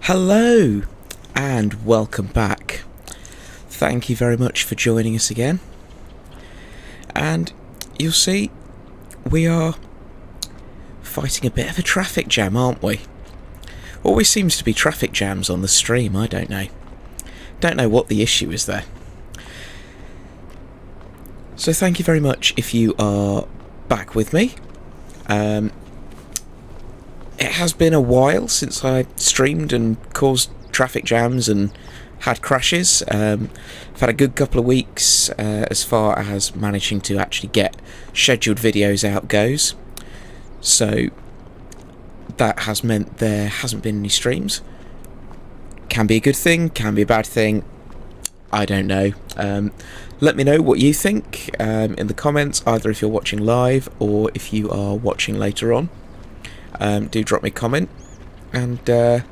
Hello and welcome back. Thank you very much for joining us again. And you'll see we are fighting a bit of a traffic jam, aren't we? Always seems to be traffic jams on the stream, I don't know. Don't know what the issue is there. So thank you very much if you are back with me. It has been a while since I streamed and caused traffic jams and had crashes. I've had a good couple of weeks as far as managing to actually get scheduled videos out goes. So that has meant there hasn't been any streams. Can be a good thing, can be a bad thing. I don't know. Let me know what you think in the comments, either if you're watching live or if you are watching later on. Do drop me a comment. And I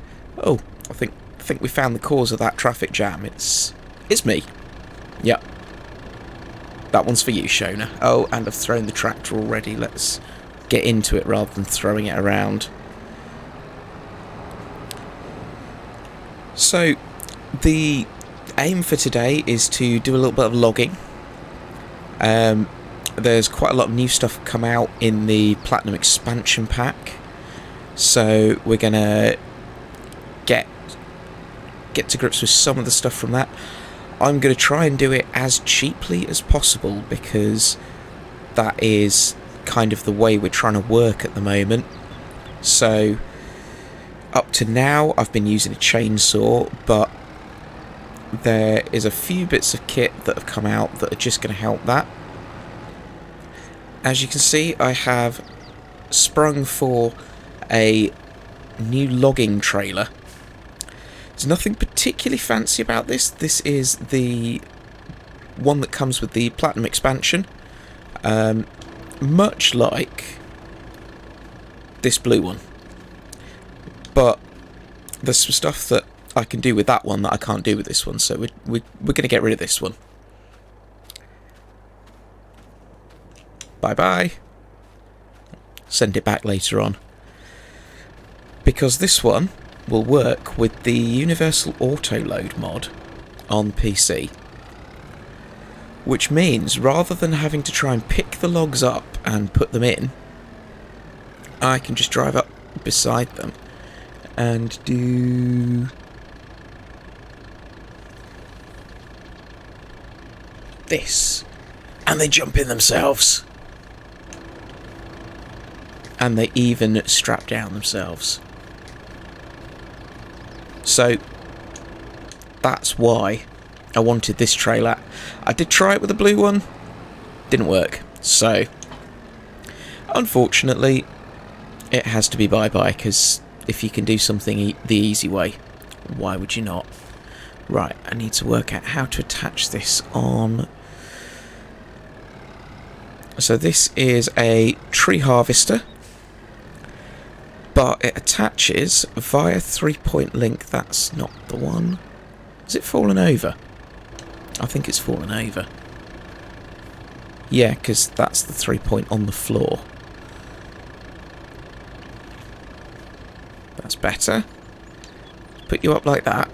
think we found the cause of that traffic jam. It's me. Yep. That one's for you, Shona. Oh, and I've thrown the tractor already. Let's get into it rather than throwing it around. So, the aim for today is to do a little bit of logging. There's quite a lot of new stuff come out in the Platinum expansion pack. So we're going to get to grips with some of the stuff from that. I'm going to try and do it as cheaply as possible because that is kind of the way we're trying to work at the moment. So up to now I've been using a chainsaw, but there is a few bits of kit that have come out that are just going to help that. As you can see, I have sprung for a new logging trailer. There's nothing particularly fancy about this. This is the one that comes with the Platinum expansion. Much like this blue one. But there's some stuff that I can do with that one that I can't do with this one, so we're going to get rid of this one. Bye-bye. Send it back later on. Because this one will work with the Universal Auto Load mod on PC. Which means, rather than having to try and pick the logs up and put them in, I can just drive up beside them and do this. And they jump in themselves. And they even strap down themselves. So that's why I wanted this trailer. I did try it with the blue one, didn't work. So unfortunately it has to be bye-bye, because if you can do something the easy way, why would you not? Right, I need to work out how to attach this on. So this is a tree harvester, but it attaches via 3-point link. That's not the one. Has it fallen over? I think it's fallen over. Yeah, because that's the 3-point on the floor. That's better. Put you up like that.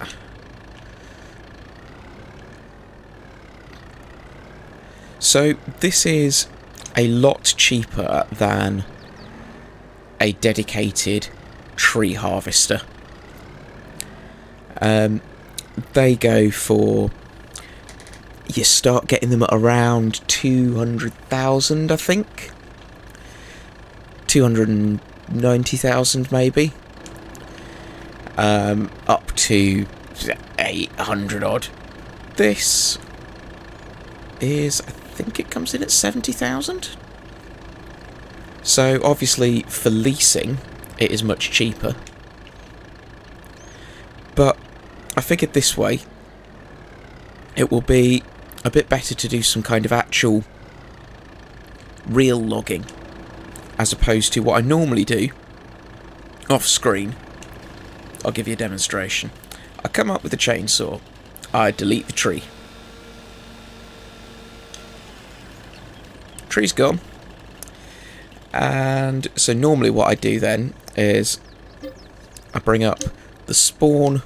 So this is a lot cheaper than a dedicated tree harvester. They go for, you start getting them at around 200,000, I think. 290,000 maybe. Up to 800 odd. This is, I think it comes in at 70,000. So obviously for leasing it is much cheaper, but I figured this way it will be a bit better to do some kind of actual real logging as opposed to what I normally do off screen. I'll give you a demonstration. I come up with a chainsaw, I delete the tree. Tree's gone. And so normally what I do then is I bring up the spawn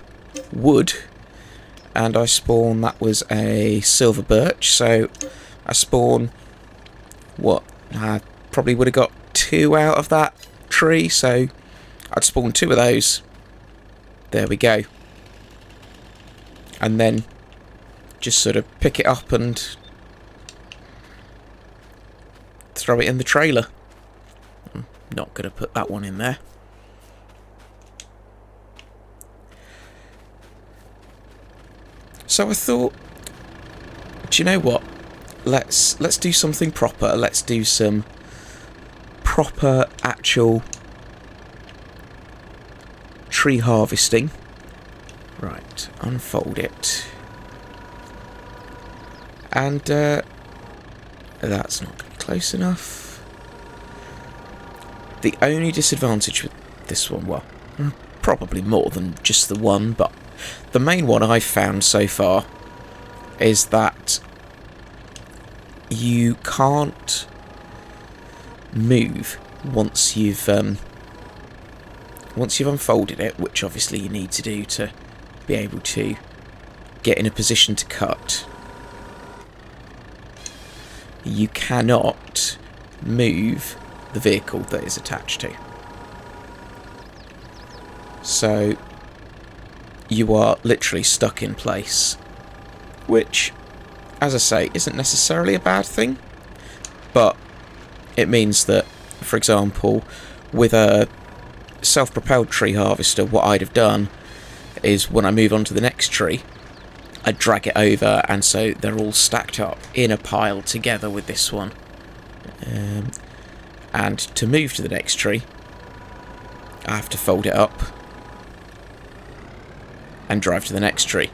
wood, and I spawned, that was a silver birch, so I spawn, what, I probably would have got 2 out of that tree, so I'd spawn 2 of those. There we go. And then just sort of pick it up and throw it in the trailer. I'm not going to put that one in there. So I thought, do you know what? Let's do something proper. Let's do some proper actual tree harvesting. Right, unfold it. And that's not going to be close enough. The only disadvantage with this one, well, probably more than just the one, but the main one I've found so far is that you can't move once you've unfolded it, which obviously you need to do to be able to get in a position to cut. You cannot move the vehicle that is attached to. So you are literally stuck in place, which, as I say, isn't necessarily a bad thing, but it means that, for example, with a self-propelled tree harvester, what I'd have done is when I move on to the next tree, I'd drag it over, and so they're all stacked up in a pile together with this one. And to move to the next tree, I have to fold it up and drive to the next tree.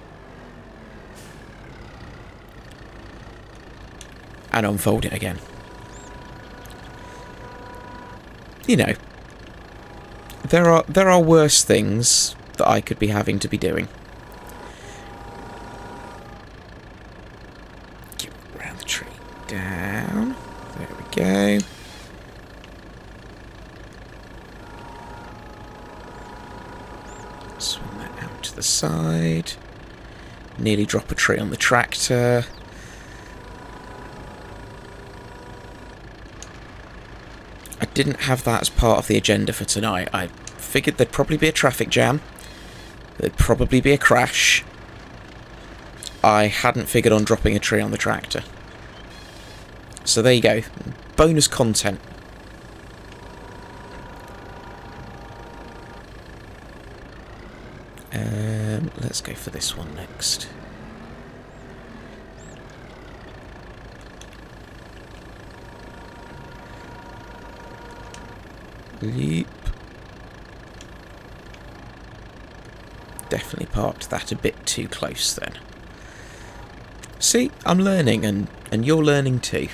And unfold it again. You know, there are worse things that I could be having to be doing. Get round the tree down. There we go. Swing that out to the side. Nearly drop a tree on the tractor. I didn't have that as part of the agenda for tonight. I figured there'd probably be a traffic jam. There'd probably be a crash. I hadn't figured on dropping a tree on the tractor. So there you go. Bonus content. Let's go for this one next. Leap. Definitely parked that a bit too close then. See, I'm learning, and you're learning too.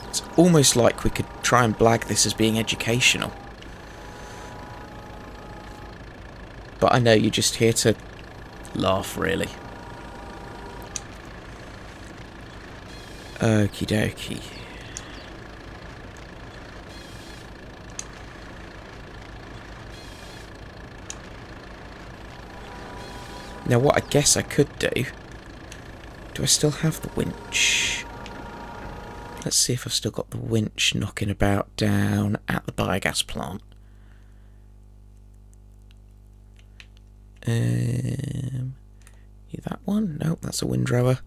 It's almost like we could try and blag this as being educational. But I know you're just here to laugh, really. Okie dokie. Now what I guess I could do I still have the winch? Let's see if I've still got the winch knocking about down at the biogas plant. That one? Nope, that's a windrower.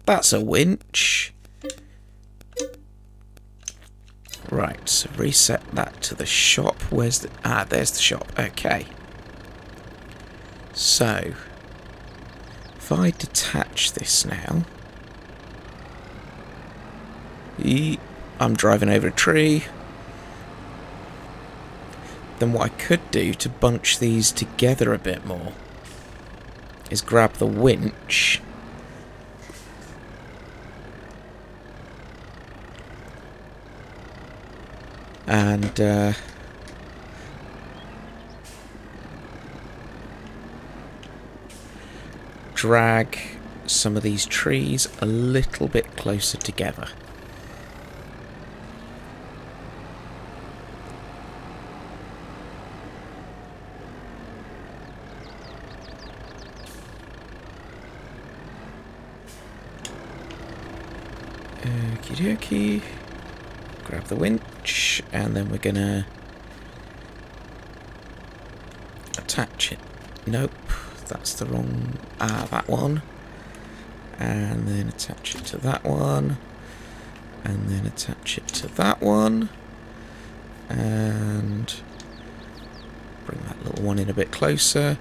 That's a winch. Right, so reset that to the shop. Where's the... Ah, there's the shop. Okay. So, if I detach this now... I'm driving over a tree. Then what I could do to bunch these together a bit more is grab the winch and drag some of these trees a little bit closer together. Okie dokie. Grab the winch, and then we're gonna attach it. Nope, that's the wrong... that one. And then attach it to that one. And then attach it to that one. And bring that little one in a bit closer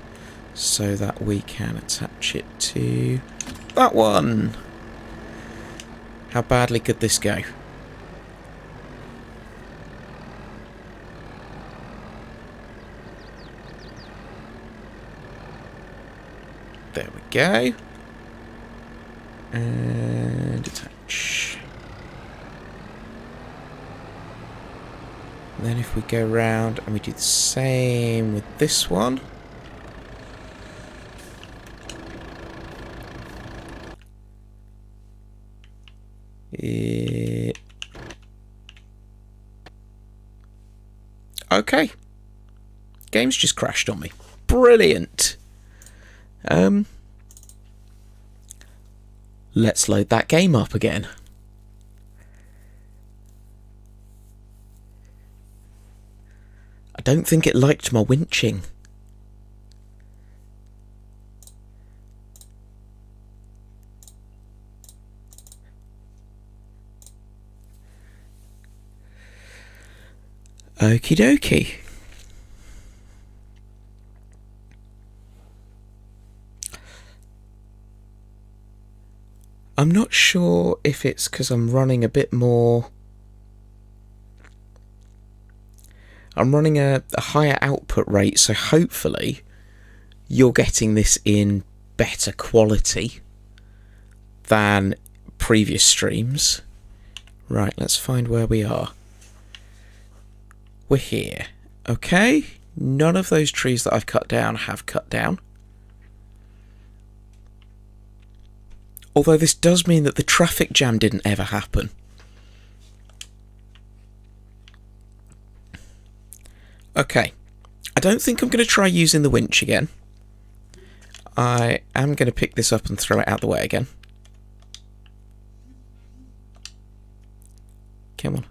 so that we can attach it to that one. How badly could this go? There we go. And attach. And then if we go round and we do the same with this one. Okay. Game's just crashed on me. Brilliant. Let's load that game up again. I don't think it liked my winching. Okie dokie. I'm not sure if it's because I'm running a bit more... I'm running a higher output rate, so hopefully you're getting this in better quality than previous streams. Right, let's find where we are. We're here. Okay, none of those trees that I've cut down have cut down. Although this does mean that the traffic jam didn't ever happen. Okay, I don't think I'm going to try using the winch again. I am going to pick this up and throw it out the way again. Come on,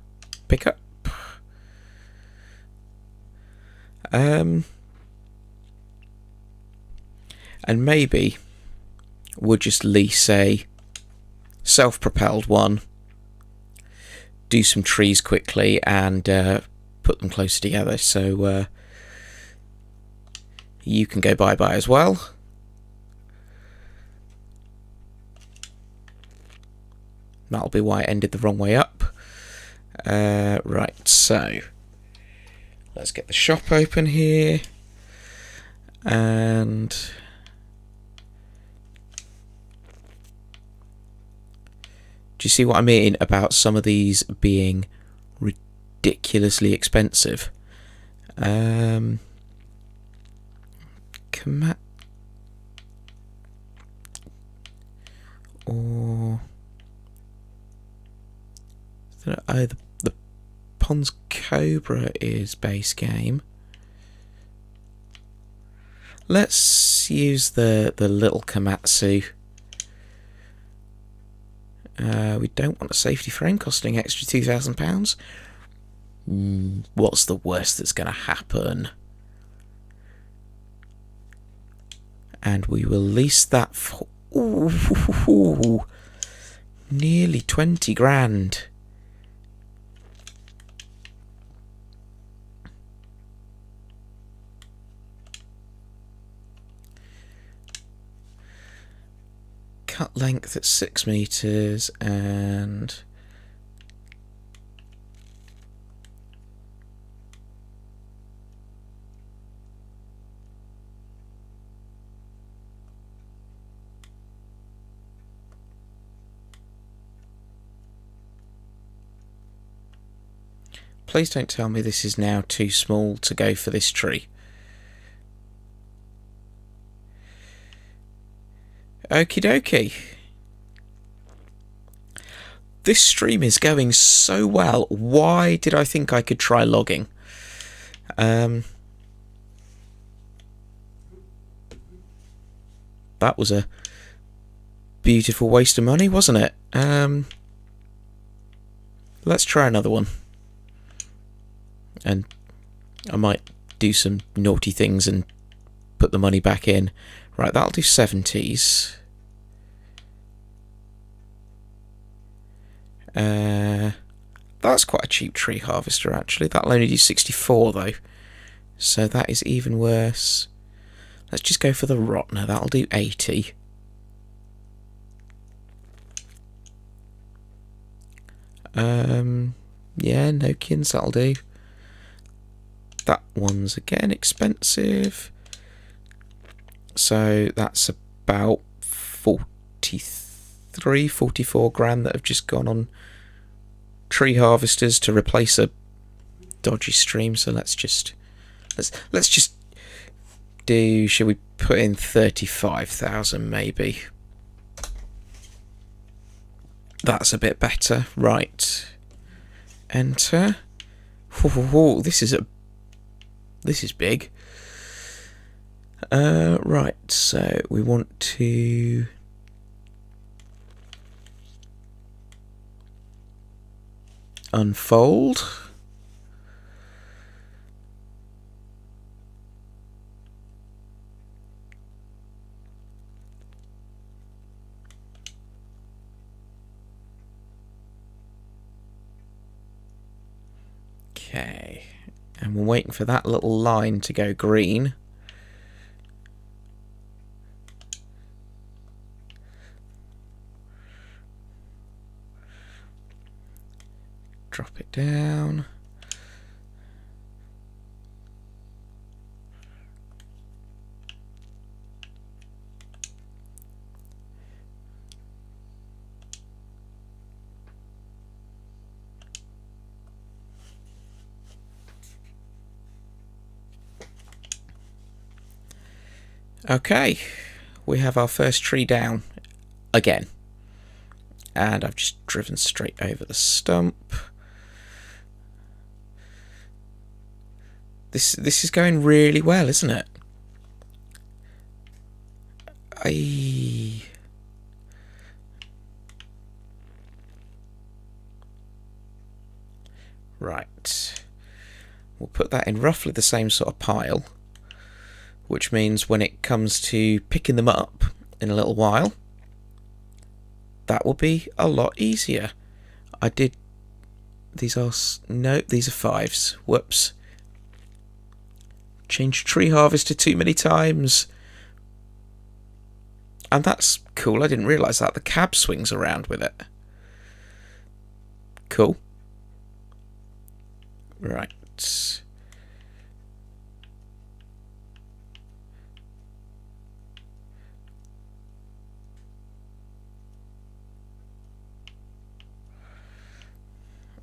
pick up. And maybe we'll just lease a self-propelled one, do some trees quickly and put them closer together so you can go bye-bye as well. That'll be why it ended the wrong way up. Right, so let's get the shop open here. And do you see what I mean about some of these being ridiculously expensive? Or the Pons Cobra is base game. Let's use the little Komatsu. We don't want a safety frame costing extra £2,000. What's the worst that's going to happen? And we will lease that for nearly 20 grand. Cut length at 6 meters and please don't tell me this is now too small to go for this tree. Okie dokie. This stream is going so well. Why did I think I could try logging? That was a beautiful waste of money, wasn't it? Let's try another one. And I might do some naughty things and put the money back in. Right, that'll do 70s. That's quite a cheap tree harvester, actually. That'll only do 64, though. So that is even worse. Let's just go for the Rotner. That'll do 80. Yeah, Nokians, that'll do. That one's again expensive. So that's about 43, 44 grand that have just gone on tree harvesters to replace a dodgy stream. So let's just do, shall we put in 35,000 maybe? That's a bit better. Right. Enter. Ooh, this is big. Right, so we want to unfold. Okay, and we're waiting for that little line to go green. Drop it down. Okay, we have our first tree down again. And I've just driven straight over the stump. This is going really well, isn't it? Right. We'll put that in roughly the same sort of pile, which means when it comes to picking them up in a little while, that will be a lot easier. These are 5s. Whoops. Changed tree harvester too many times. And that's cool, I didn't realise that. The cab swings around with it. Cool. Right.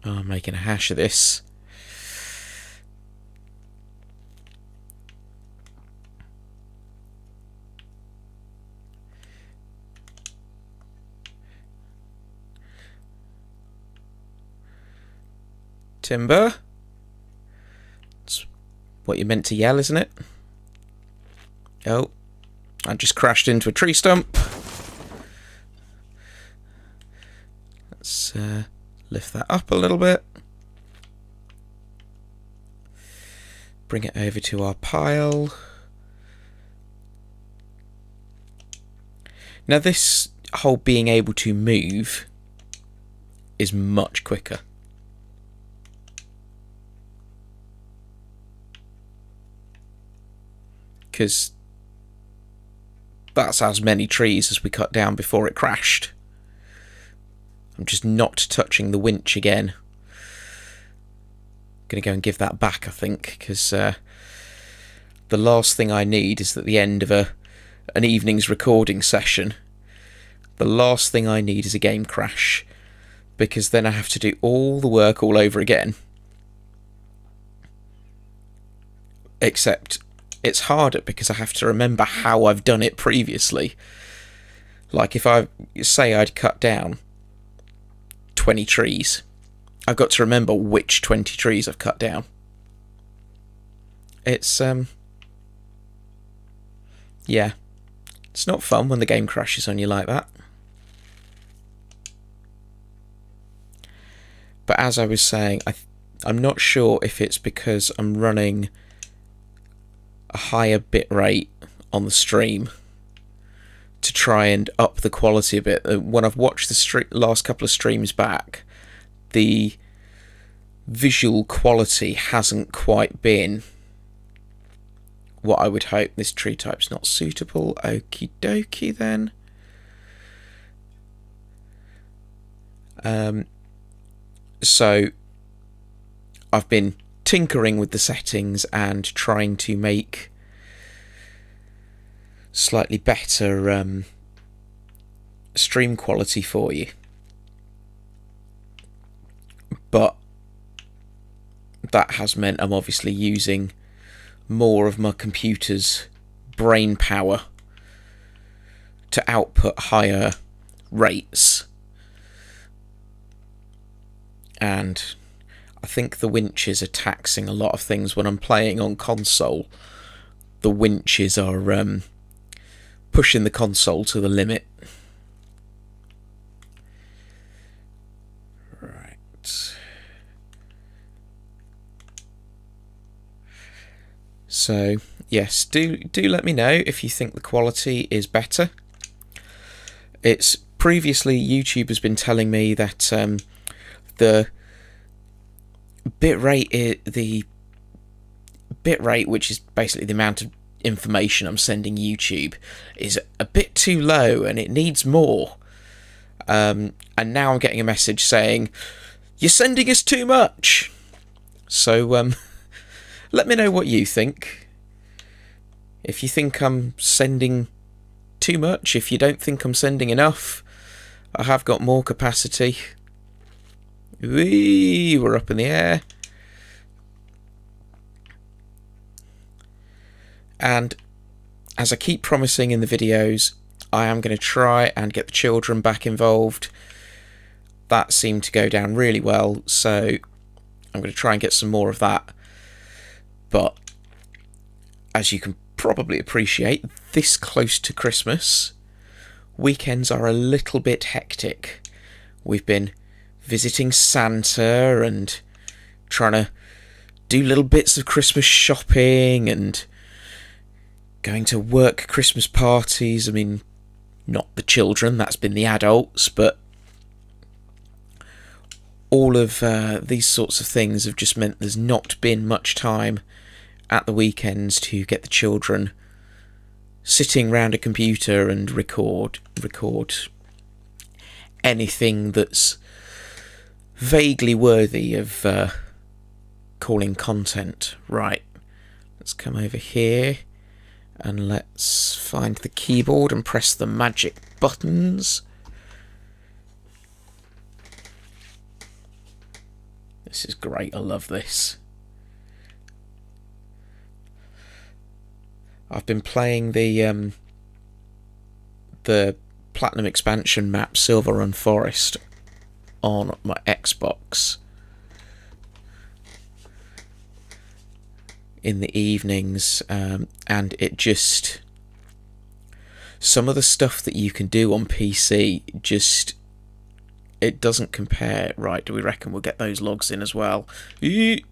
Oh, I'm making a hash of this. Timber. That's what you're meant to yell, isn't it? Oh, I just crashed into a tree stump. Let's lift that up a little bit. Bring it over to our pile. Now this whole being able to move is much quicker. Because that's as many trees as we cut down before it crashed. I'm just not touching the winch again. Gonna go and give that back, I think, because the last thing I need is at the end of an evening's recording session. The last thing I need is a game crash, because then I have to do all the work all over again. Except it's harder because I have to remember how I've done it previously. Like if I say I'd cut down 20 trees, I've got to remember which 20 trees I've cut down. It's yeah, it's not fun when the game crashes on you like that. But as I was saying, I'm not sure if it's because I'm running a higher bit rate on the stream to try and up the quality a bit. When I've watched the last couple of streams back, the visual quality hasn't quite been what I would hope. This tree type's not suitable. Okie dokie then. So I've been tinkering with the settings and trying to make slightly better stream quality for you. But that has meant I'm obviously using more of my computer's brain power to output higher rates. And I think the winches are taxing a lot of things. When I'm playing on console, the winches are pushing the console to the limit. Right. So, yes, do let me know if you think the quality is better. It's previously YouTube has been telling me that the bitrate, which is basically the amount of information I'm sending YouTube, is a bit too low and it needs more. And now I'm getting a message saying, you're sending us too much. So let me know what you think. If you think I'm sending too much, if you don't think I'm sending enough, I have got more capacity. Whee, we're up in the air. And as I keep promising in the videos, I am going to try and get the children back involved. That seemed to go down really well, so I'm going to try and get some more of that. But as you can probably appreciate, this close to Christmas, weekends are a little bit hectic. We've been visiting Santa and trying to do little bits of Christmas shopping and going to work Christmas parties. I mean, not the children, that's been the adults, but all of these sorts of things have just meant there's not been much time at the weekends to get the children sitting round a computer and record anything that's vaguely worthy of calling content. Right, let's come over here and let's find the keyboard and press the magic buttons. This is great, I love this. I've been playing the Platinum expansion map Silver Run Forest on my Xbox in the evenings, and it just, some of the stuff that you can do on PC, just, it doesn't compare. Right, do we reckon we'll get those logs in as well? Maybe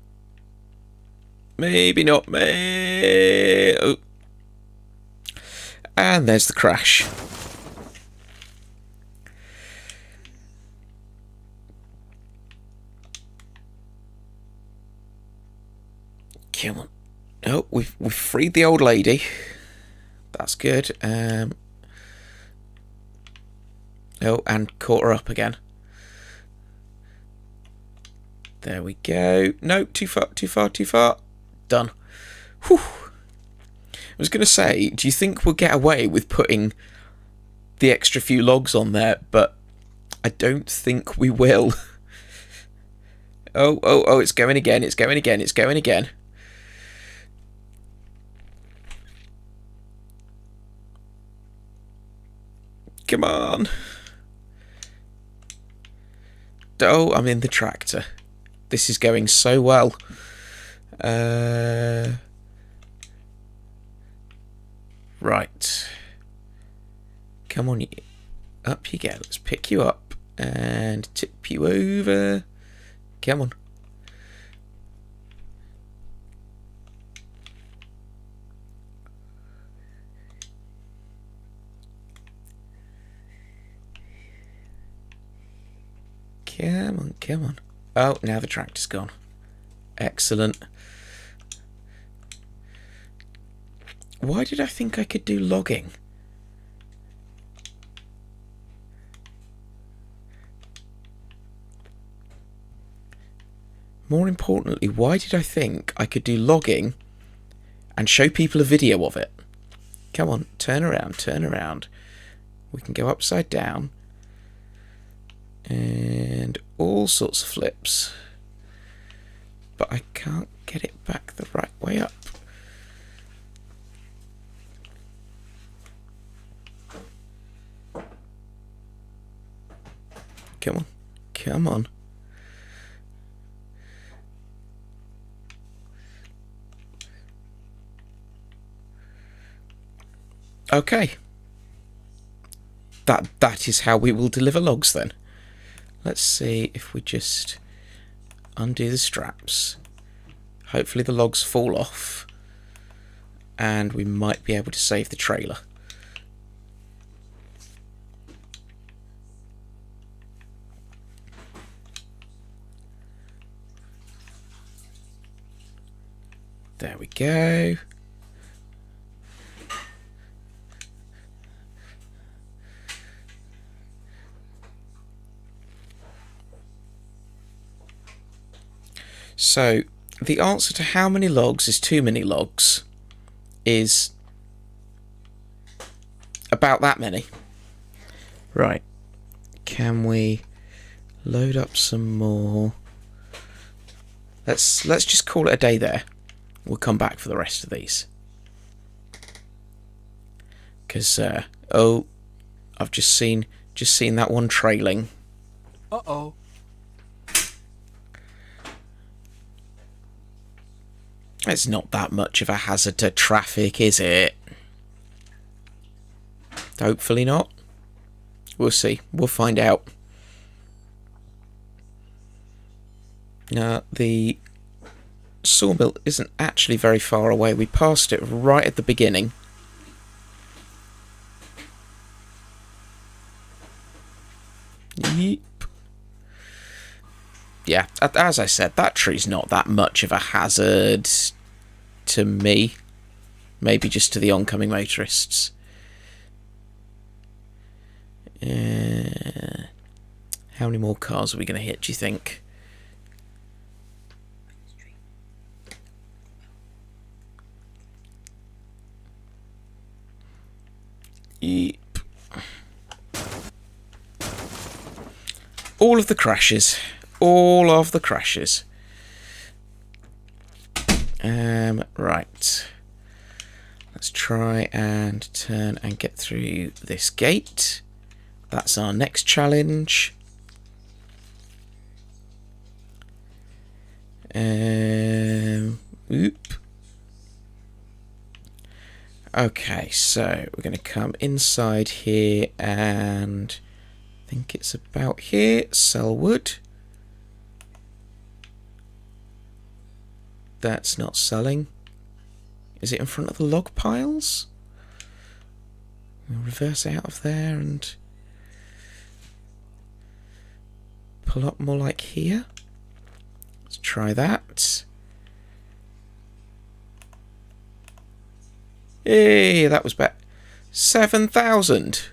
not. Oh. And there's the crash. Come on. Oh, we've freed the old lady. That's good. Oh, and caught her up again. There we go. No, too far. Done. Whew. I was going to say, do you think we'll get away with putting the extra few logs on there? But I don't think we will. Oh, it's going again. Come on. Oh, I'm in the tractor. This is going so well. Right. Come on, up you go. Let's pick you up and tip you over. Come on. Come on, come on. Oh, now the tractor's gone. Excellent. Why did I think I could do logging? More importantly, why did I think I could do logging and show people a video of it? Come on, turn around, turn around. We can go upside down. And all sorts of flips. But I can't get it back the right way up. Come on, come on. Okay. That is how we will deliver logs then. Let's see if we just undo the straps. Hopefully the logs fall off. And we might be able to save the trailer. There we go. So, the answer to how many logs is too many logs is about that many. Right. Can we load up some more? Let's just call it a day there. We'll come back for the rest of these. Because, oh, I've just seen that one trailing. Uh-oh. It's not that much of a hazard to traffic, is it? Hopefully not. We'll see. We'll find out. Now, the sawmill isn't actually very far away. We passed it right at the beginning. Yeep. Yeah, as I said, that tree's not that much of a hazard to me. Maybe just to the oncoming motorists. How many more cars are we going to hit, do you think? Yep. All of the crashes. All of the crashes. Right. Let's try and turn and get through this gate. That's our next challenge. Oop. Okay, so we're going to come inside here and I think it's about here. Sell wood. That's not selling. Is it in front of the log piles? We'll reverse out of there and pull up more like here. Let's try that. Hey, that was better. 7,000.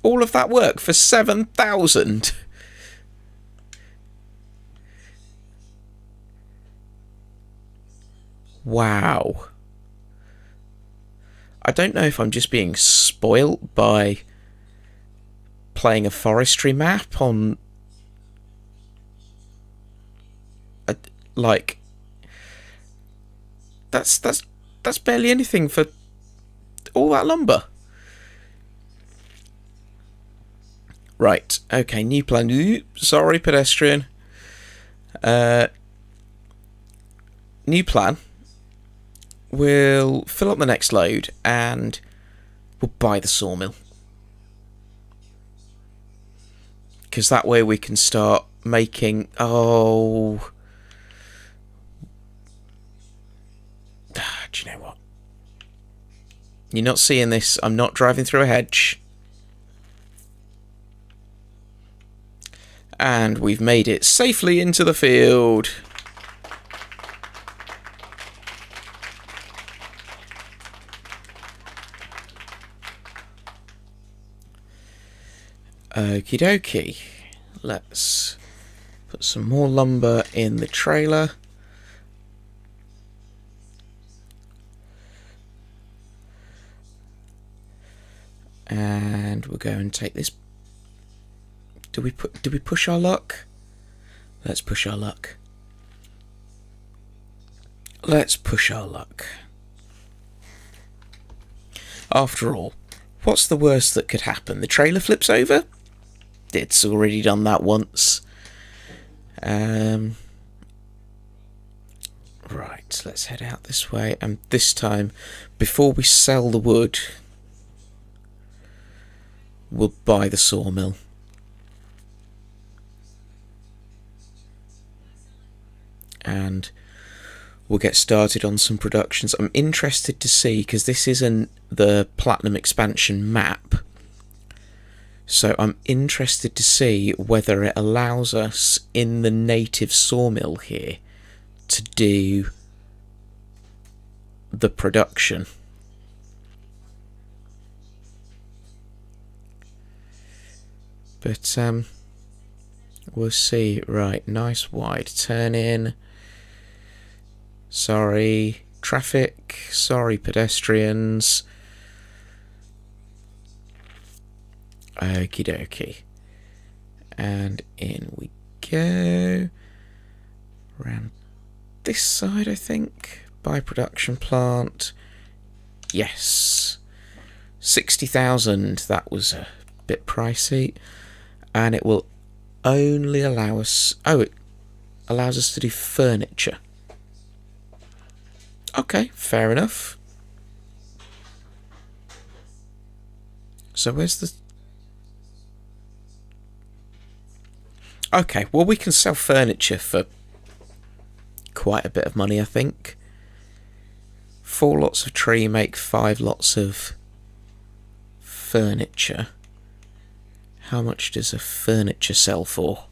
All of that work for 7,000. Wow. I don't know if I'm just being spoilt by playing a forestry map on like that's barely anything for all that lumber. Right, okay, new plan. Oops, sorry, pedestrian. New plan. We'll fill up the next load and we'll buy the sawmill. Because that way we can start making... Oh... Do you know what? You're not seeing this. I'm not driving through a hedge. And we've made it safely into the field. Okie dokie. Let's put some more lumber in the trailer. And we'll go and take this. Do we push our luck? Let's push our luck. Let's push our luck. After all, what's the worst that could happen? The trailer flips over? It's already done that once. Right, let's head out this way. And this time, before we sell the wood, we'll buy the sawmill. And we'll get started on some productions. I'm interested to see, because this isn't the Platinum expansion map, so I'm interested to see whether it allows us in the native sawmill here to do the production. But we'll see. Right, nice wide turn in. Sorry traffic, sorry pedestrians. Okie dokie. And in we go. Around this side, I think. By production plant. Yes. 60,000. That was a bit pricey. And it will only allow us... Oh, it allows us to do furniture. Okay, fair enough. So where's the... Okay, well we can sell furniture for quite a bit of money, I think. 4 lots of tree make 5 lots of furniture. How much does a furniture sell for?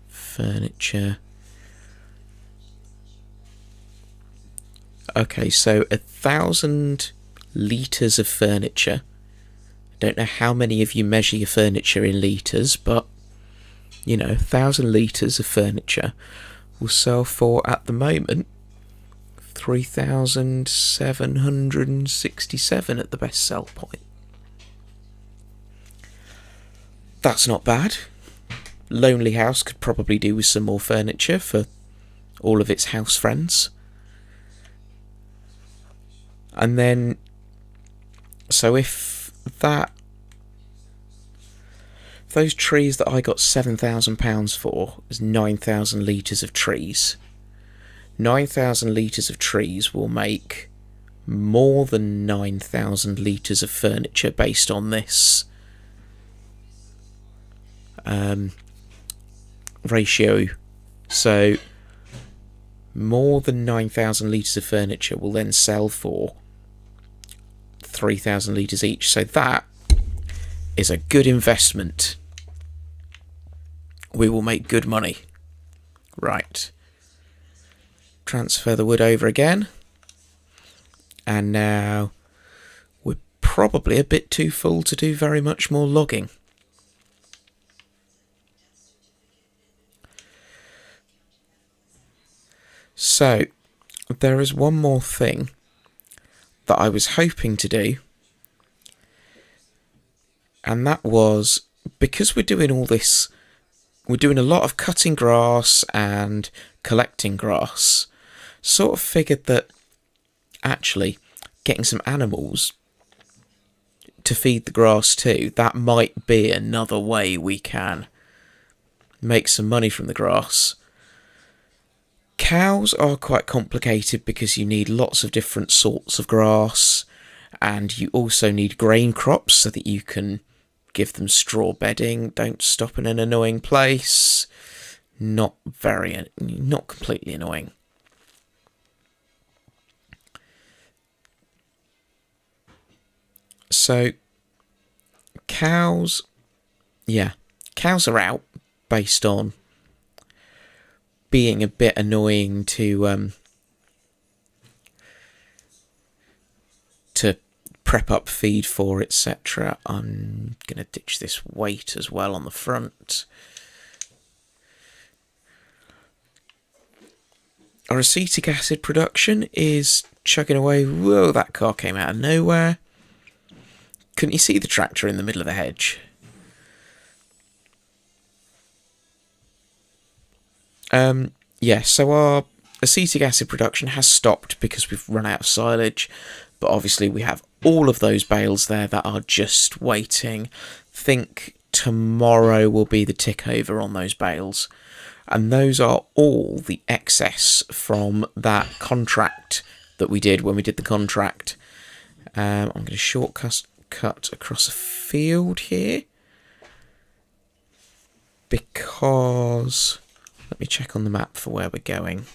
Furniture. Okay, so 1,000 litres of furniture. I don't know how many of you measure your furniture in litres, but, you know, 1,000 litres of furniture will sell for, at the moment, 3,767 at the best sell point. That's not bad. Lonely House could probably do with some more furniture for all of its house friends. And then, so if those trees that I got £7,000 for is 9,000 litres of trees. 9,000 litres of trees will make more than 9,000 litres of furniture based on this ratio. So more than 9,000 litres of furniture will then sell for 3,000 litres each. So that is a good investment. We will make good money. Right. Transfer the wood over again. And now we're probably a bit too full to do very much more logging. So, there is one more thing that I was hoping to do, and that was, because we're doing all this, we're doing a lot of cutting grass and collecting grass, sort of figured that actually getting some animals to feed the grass too, that might be another way we can make some money from the grass. Cows are quite complicated because you need lots of different sorts of grass, And you also need grain crops so that you can give them straw bedding. Don't stop in an annoying place. Not completely annoying. So cows are out based on being a bit annoying to prep up feed for, etc. I'm going to ditch this weight as well on the front. Our acetic acid production is chugging away. Whoa, that car came out of nowhere. Couldn't you see the tractor in the middle of the hedge? So our acetic acid production has stopped because we've run out of silage, but obviously we have all of those bales there that are just waiting. Think tomorrow will be the tick over on those bales, and those are all the excess from that contract that we did when we did the contract. I'm going to shortcut across a field here because let me check on the map for where we're going.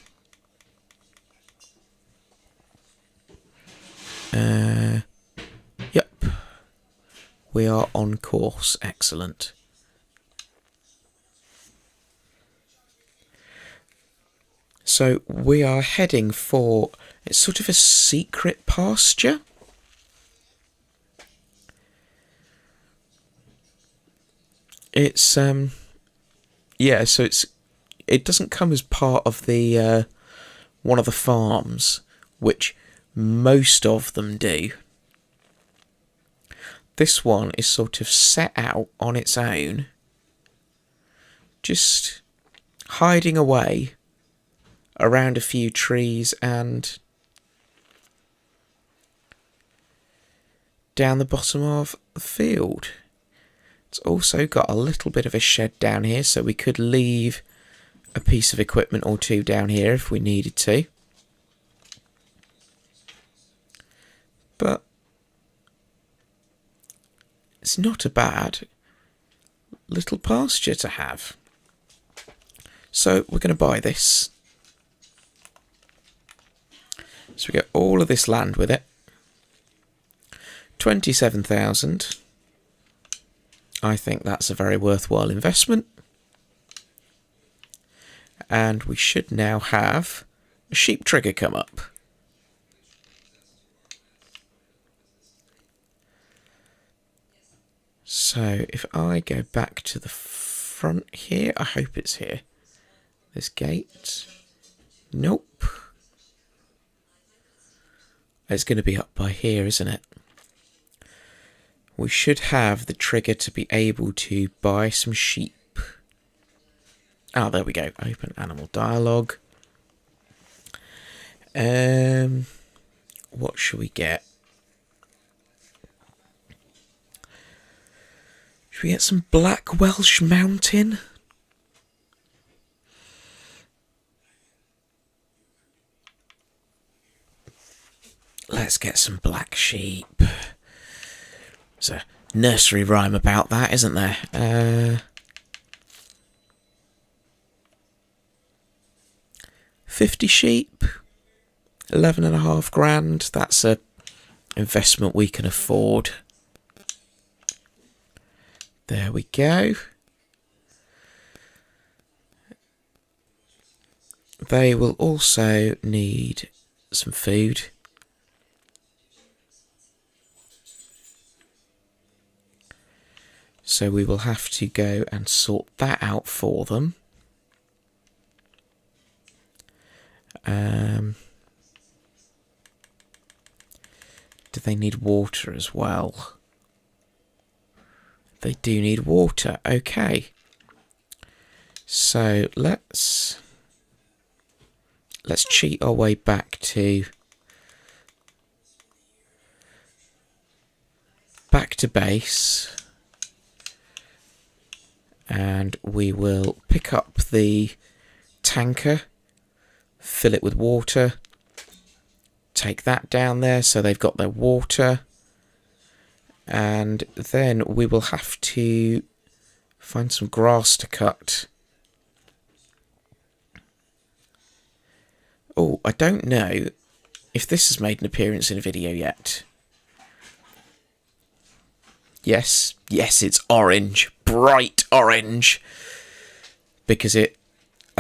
Yep, we are on course. Excellent. So we are heading for, it's sort of a secret pasture. It's so it doesn't come as part of the one of the farms, which most of them do. This one is sort of set out on its own, just hiding away around a few trees and down the bottom of the field. It's also got a little bit of a shed down here, so we could leave a piece of equipment or two down here if we needed to. But it's not a bad little pasture to have. So we're going to buy this. So we get all of this land with it. 27,000. I think that's a very worthwhile investment. And we should now have a sheep trigger come up. So if I go back to the front here, I hope it's here. This gate. Nope. It's going to be up by here, isn't it? We should have the trigger to be able to buy some sheep. Ah, there we go. Open animal dialogue. What should we get? Should we get some Black Welsh Mountain? Let's get some black sheep. There's a nursery rhyme about that, isn't there? 50 sheep, 11.5 grand. That's a investment we can afford. There we go. They will also need some food. So we will have to go and sort that out for them. Do they need water as well? They do need water. Okay. So let's cheat our way back to base. And we will pick up the tanker, fill it with water, take that down there so they've got their water. And then we will have to find some grass to cut. Oh, I don't know if this has made an appearance in a video yet. Yes, it's orange. Bright orange. Because I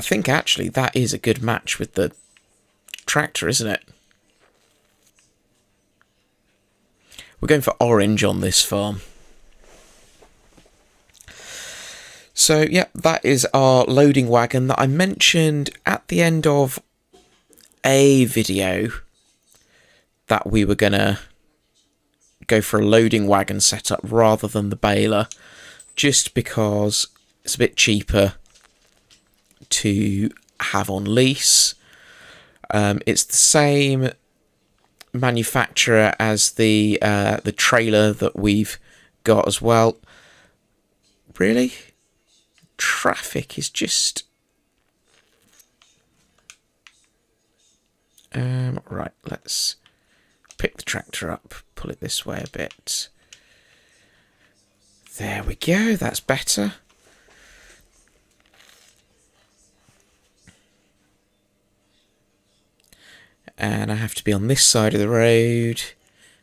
think actually that is a good match with the tractor, isn't it? We're going for orange on this farm. So, yeah, that is our loading wagon that I mentioned at the end of a video that we were going to go for a loading wagon setup rather than the baler, just because it's a bit cheaper to have on lease. It's the same manufacturer as the trailer that we've got as well. Really? Traffic is just... right, let's pick the tractor up, pull it this way a bit. There we go, that's better. And I have to be on this side of the road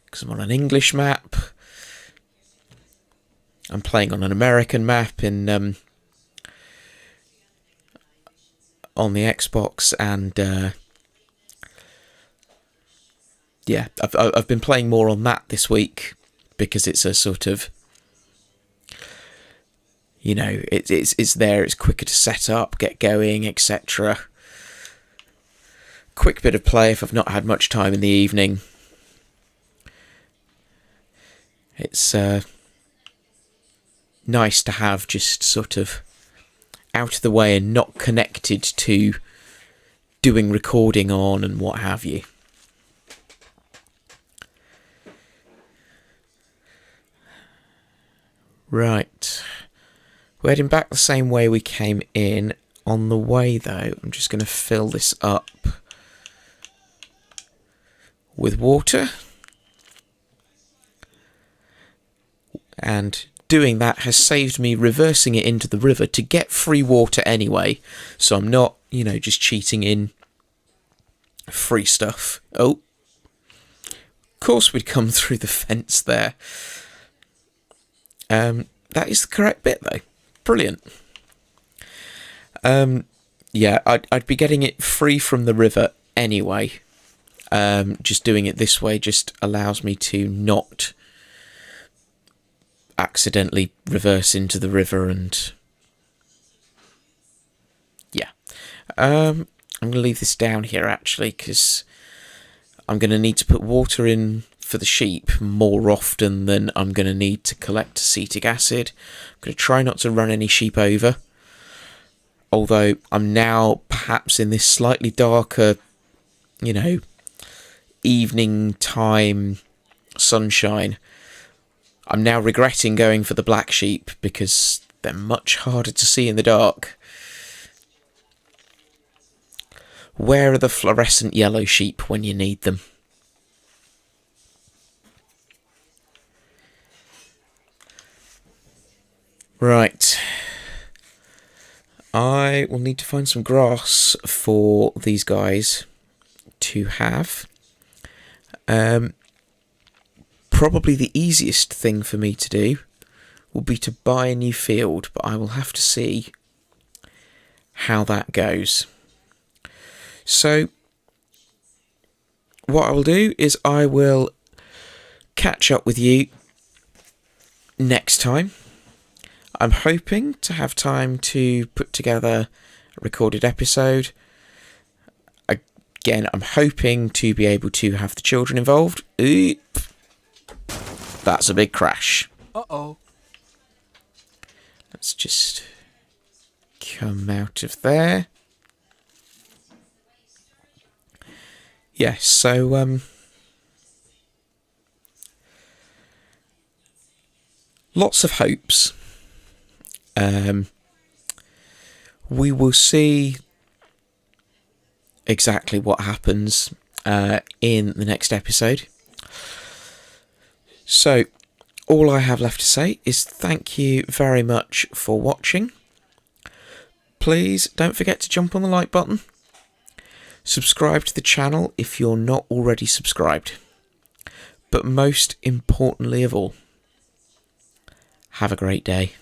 because I'm on an English map. I'm playing on an American map in on the Xbox, and yeah, I've been playing more on that this week because it's a sort of, you know, it's there, it's quicker to set up, get going, etc. Quick bit of play if I've not had much time in the evening. It's nice to have just sort of out of the way and not connected to doing recording on and what have you. Right. We're heading back the same way we came in. On the way, though, I'm just going to fill this up with water. And doing that has saved me reversing it into the river to get free water anyway. So I'm not, you know, just cheating in free stuff. Oh. Of course we'd come through the fence there. That is the correct bit, though. Brilliant. Yeah, I'd be getting it free from the river anyway. Just doing it this way just allows me to not accidentally reverse into the river, and yeah. I'm going to leave this down here actually, because I'm going to need to put water in for the sheep more often than I'm going to need to collect acetic acid. I'm going to try not to run any sheep over, although I'm now perhaps in this slightly darker, you know, evening time sunshine. I'm now regretting going for the black sheep because they're much harder to see in the dark. Where are the fluorescent yellow sheep when you need them? Right. I will need to find some grass for these guys to have. Probably the easiest thing for me to do will be to buy a new field, but I will have to see how that goes. So, what I will do is I will catch up with you next time. I'm hoping to have time to put together a recorded episode. Again, I'm hoping to be able to have the children involved. Oop. That's a big crash. Uh-oh. Let's just come out of there. Yes, so lots of hopes. We will see exactly what happens. in the next episode. So, all I have left to say is thank you very much for watching. Please don't forget to jump on the like button. Subscribe to the channel if you're not already subscribed. But most importantly of all, have a great day.